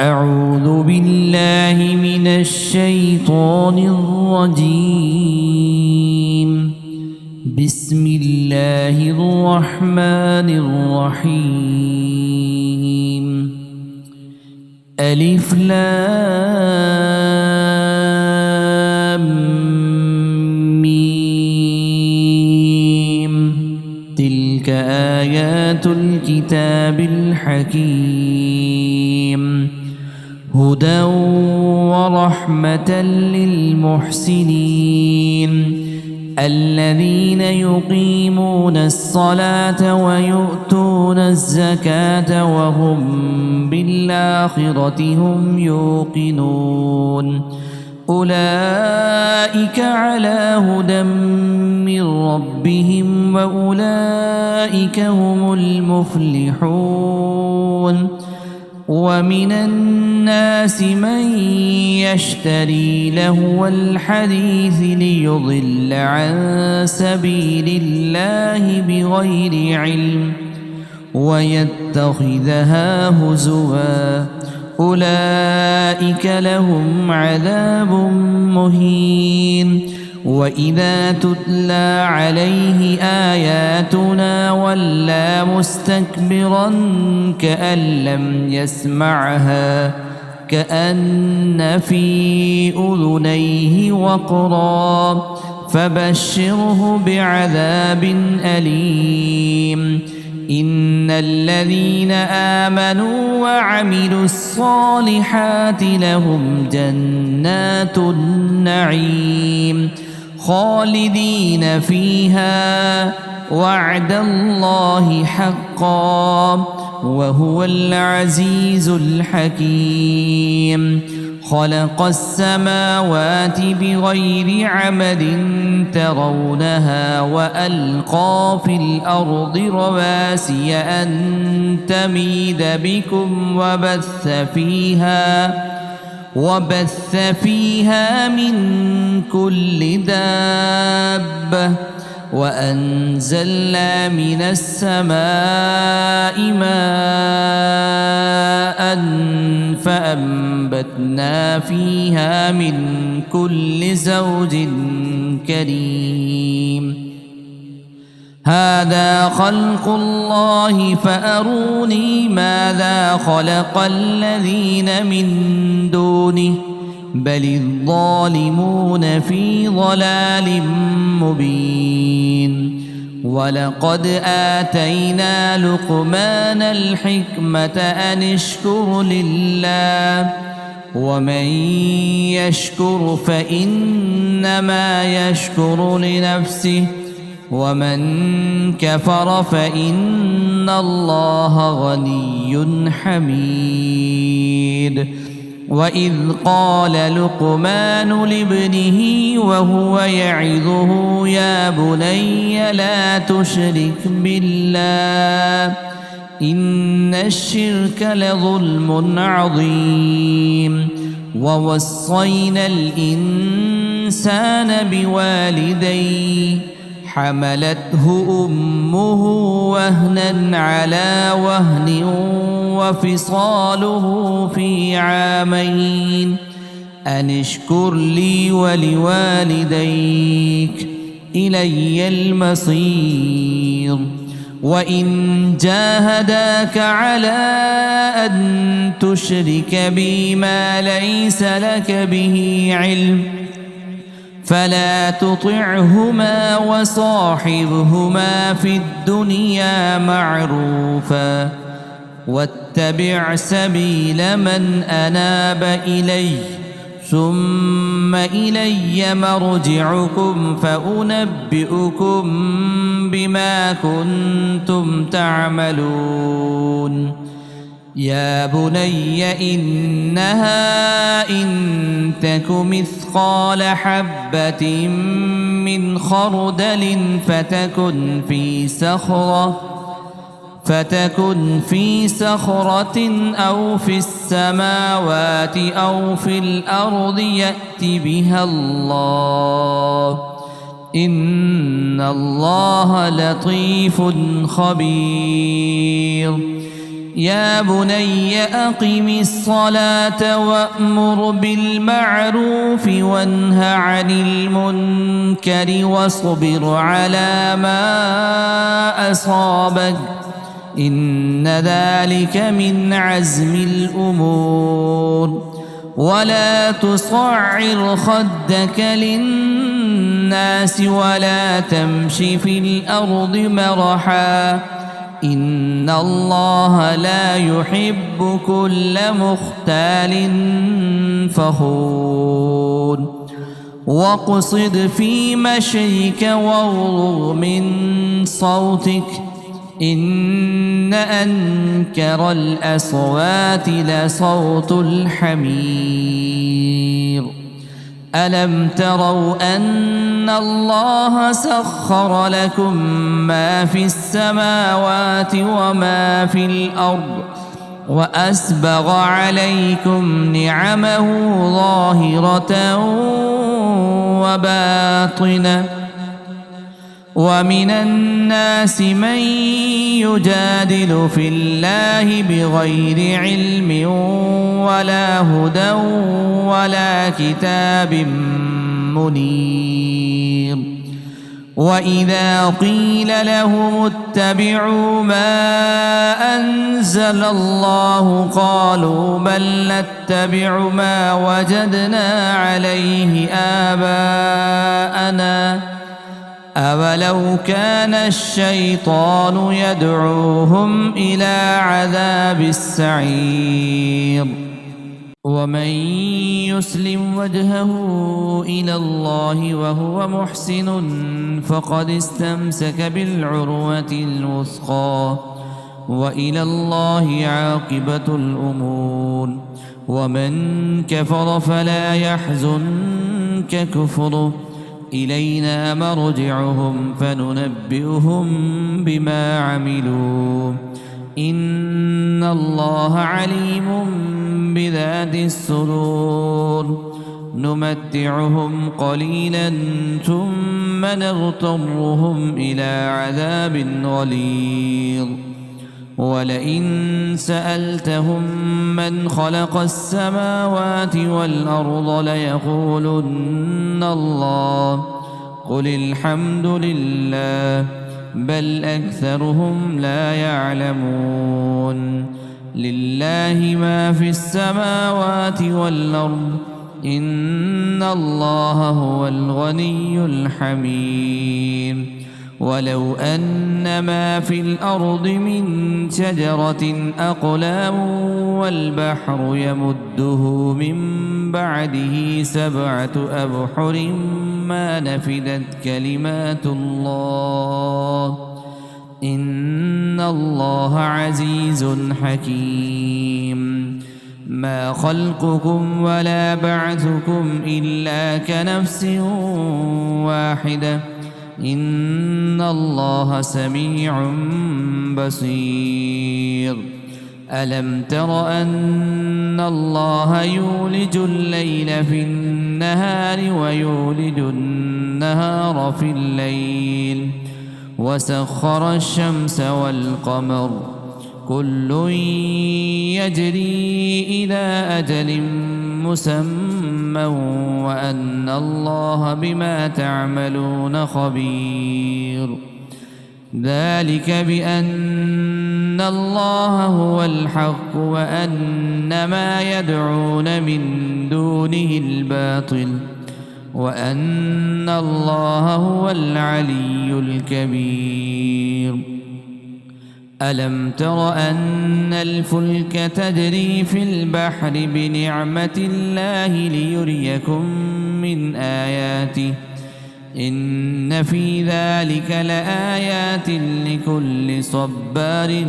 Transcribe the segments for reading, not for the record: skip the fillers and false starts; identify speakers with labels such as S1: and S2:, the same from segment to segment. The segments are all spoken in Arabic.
S1: أعوذ بالله من الشيطان الرجيم. بسم الله الرحمن الرحيم. ألف لام ميم. تلك آيات الكتاب الحكيم، هدى ورحمة للمحسنين الذين يقيمون الصلاة ويؤتون الزكاة وهم بالآخرة هم يوقنون. أولئك على هدى من ربهم وأولئك هم المفلحون. ومن الناس من يشتري لهو الحديث ليضل عن سبيل الله بغير علم ويتخذها هزوا، أولئك لهم عذاب مهين. وإذا تتلى عليه آياتنا ولى مستكبرا كأن لم يسمعها كأن في أذنيه وقرا، فبشره بعذاب أليم. إن الذين آمنوا وعملوا الصالحات لهم جنات النعيم خالدين فيها، وعد الله حقا وهو العزيز الحكيم. خلق السماوات بغير عمد ترونها وألقى في الأرض رواسي أن تميد بكم وبث فيها من كل دابة، وأنزلنا من السماء ماء فأنبتنا فيها من كل زوج كريم. هذا خلق الله فأروني ماذا خلق الذين من دونه بل الظالمون في ضلال مبين. ولقد آتينا لقمان الحكمة أن اشكر لله، ومن يشكر فإنما يشكر لنفسه، ومن كفر فإن الله غني حميد. وإذ قال لقمان لابنه وهو يعظه يا بني لا تشرك بالله إن الشرك لظلم عظيم. ووصينا الإنسان بوالديه حملته أمه وهنا على وهن وفصاله في عامين أن اشكر لي ولوالديك إلي المصير. وإن جاهداك على أن تشرك بي ما ليس لك به علم فلا تطعهما وصاحبهما في الدنيا معروفا، واتبع سبيل من أناب إلي ثم إلي مرجعكم فأنبئكم بما كنتم تعملون. يا بني إنها إن تك مثقال حبة من خردل فتكن في صخرة أو في السماوات أو في الأرض يأت بها الله إن الله لطيف خبير. يا بني أقم الصلاة وأمر بالمعروف وانه عن المنكر واصبر على ما أصابك إن ذلك من عزم الأمور ولا تصعر خدك للناس ولا تمش في الأرض مرحا إن الله لا يحب كل مختال فخور واقصد في مشيك واغضض من صوتك إن أنكر الأصوات لصوت الحمير ألم تروا أن الله سخر لكم ما في السماوات وما في الأرض وأسبغ عليكم نعمه ظاهرة وباطنة ومن الناس من يجادل في الله بغير علم ولا هدى ولا كتاب منير وإذا قيل لهم اتبعوا ما أنزل الله قالوا بل نتبع ما وجدنا عليه آباءنا أولو كان الشيطان يدعوهم إلى عذاب السعير ومن يسلم وجهه إلى الله وهو محسن فقد استمسك بالعروة الوثقى وإلى الله عاقبة الأمور ومن كفر فلا يحزنك كفره إلينا مرجعهم فننبئهم بما عملوا إن الله عليم بذات الصدور نمتعهم قليلا ثم نضطرهم إلى عذاب غليظ ولئن سألتهم من خلق السماوات والأرض ليقولن الله قل الحمد لله بل أكثرهم لا يعلمون لله ما في السماوات والأرض إن الله هو الغني الحميد ولو أن ما في الأرض من شجرة أقلام والبحر يمده من بعده 7 أبحر ما نفدت كلمات الله إن الله عزيز حكيم ما خلقكم ولا بعثكم إلا كنفس واحدة إن الله سميع بصير ألم تر أن الله يولج الليل في النهار ويولج النهار في الليل وسخر الشمس والقمر كل يجري إلى أجل مسمى وأن الله بما تعملون خبير ذلك بأن الله هو الحق وأن ما يدعون من دونه الباطل وأن الله هو العلي الكبير ألم تر أن الفلك تجري في البحر بنعمة الله ليريكم من آياته إن في ذلك لآيات لكل صبار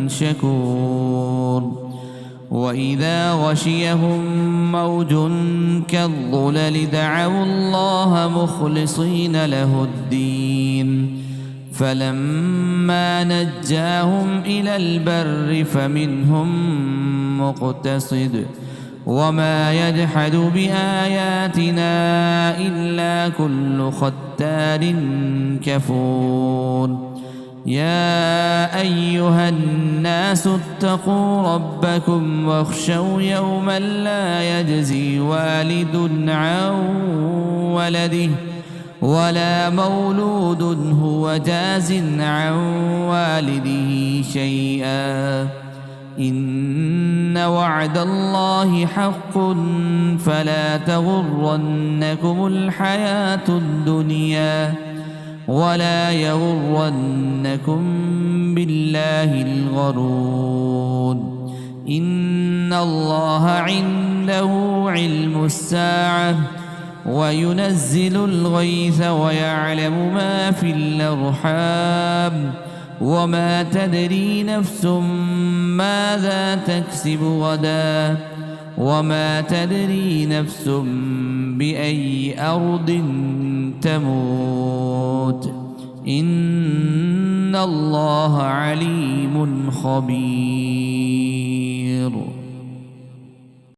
S1: شكور وإذا غشيهم موج كالظلل دعوا الله مخلصين له الدين فلما نجاهم إلى البر فمنهم مقتصد وما يجحد بآياتنا إلا كل ختار كفور يا أيها الناس اتقوا ربكم واخشوا يوما لا يجزي والد عن ولده ولا مولود هو جاز عن والده شيئا إن وعد الله حق فلا تغرنكم الحياة الدنيا ولا يغرنكم بالله الغرور إن الله عنده علم الساعة وينزل الغيث ويعلم ما في الأرحام وما تدري نفس ماذا تكسب غدا وما تدري نفس بأي أرض تموت إن الله عليم خبير